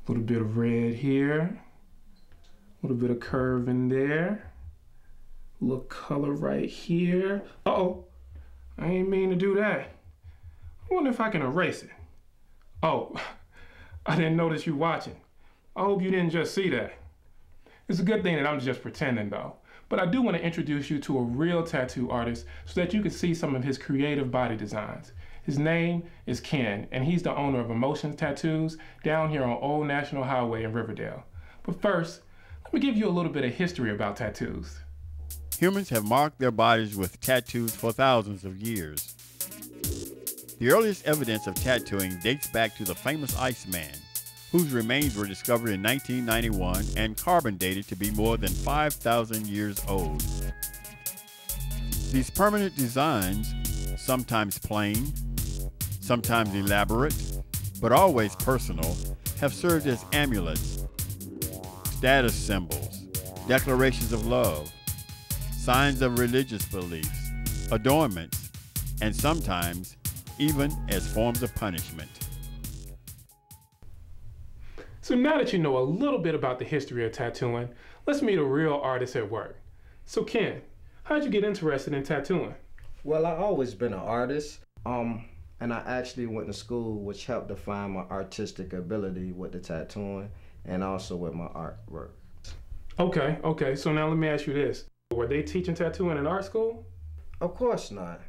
A little bit of red here, a little bit of curve in there, a little color right here. Uh-oh, I ain't mean to do that. I wonder if I can erase it. Oh, I didn't notice you watching. I hope you didn't just see that. It's a good thing that I'm just pretending though. But I do want to introduce you to a real tattoo artist so that you can see some of his creative body designs. His name is Ken, and he's the owner of Emotionz Tattoos down here on Old National Highway in Riverdale. But first, let me give you a little bit of history about tattoos. Humans have marked their bodies with tattoos for thousands of years. The earliest evidence of tattooing dates back to the famous Iceman, whose remains were discovered in 1991 and carbon dated to be more than 5,000 years old. These permanent designs, sometimes plain, sometimes elaborate, but always personal, have served as amulets, status symbols, declarations of love, signs of religious beliefs, adornments, and sometimes even as forms of punishment. So now that you know a little bit about the history of tattooing, let's meet a real artist at work. So Ken, how'd you get interested in tattooing? Well, I've always been an artist, and I actually went to school, which helped define my artistic ability with the tattooing and also with my artwork. Okay, so now let me ask you this. Were they teaching tattooing in art school? Of course not.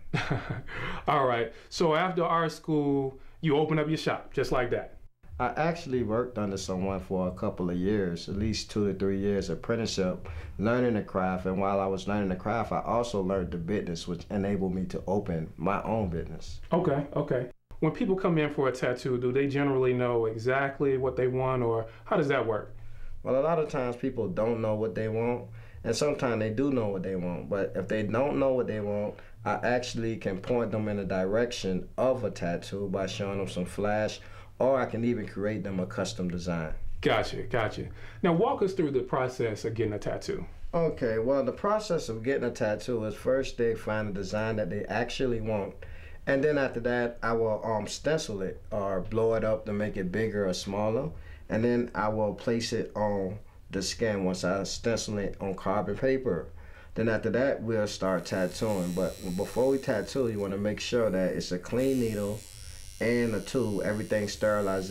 All right, so after art school, you opened up your shop, just like that? I actually worked under someone for a couple of years, at least 2 to 3 years apprenticeship, learning the craft. And while I was learning the craft, I also learned the business, which enabled me to open my own business. Okay. When people come in for a tattoo, do they generally know exactly what they want, or how does that work? Well, a lot of times people don't know what they want, and sometimes they do know what they want. But if they don't know what they want, I actually can point them in the direction of a tattoo by showing them some flash, or I can even create them a custom design. Gotcha. Now walk us through the process of getting a tattoo. Okay, well, the process of getting a tattoo is first they find a design that they actually want. And then after that, I will stencil it or blow it up to make it bigger or smaller. And then I will place it on the skin once I stencil it on carbon paper. Then after that, we'll start tattooing. But before we tattoo, you want to make sure that it's a clean needle and a tool, everything sterilized,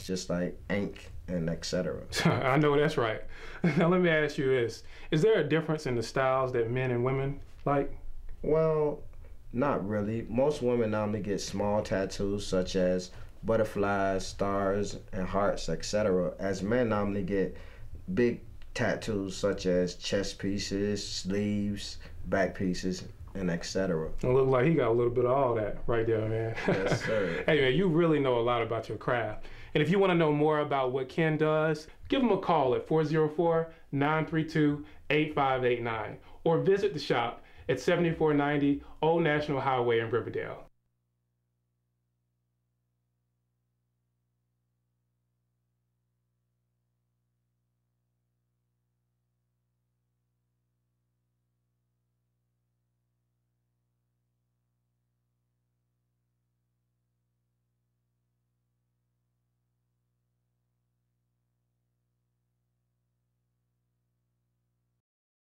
just like ink and etc. I know that's right. Now let me ask you this. Is there a difference in the styles that men and women like? Well, not really. Most women normally get small tattoos such as butterflies, stars, and hearts, etc. As men normally get big tattoos such as chest pieces, sleeves, back pieces, and etc. It looks like he got a little bit of all that right there, man. Yes, sir. Hey, man, you really know a lot about your craft. And if you want to know more about what Ken does, give him a call at 404-932-8589 or visit the shop at 7490 Old National Highway in Riverdale.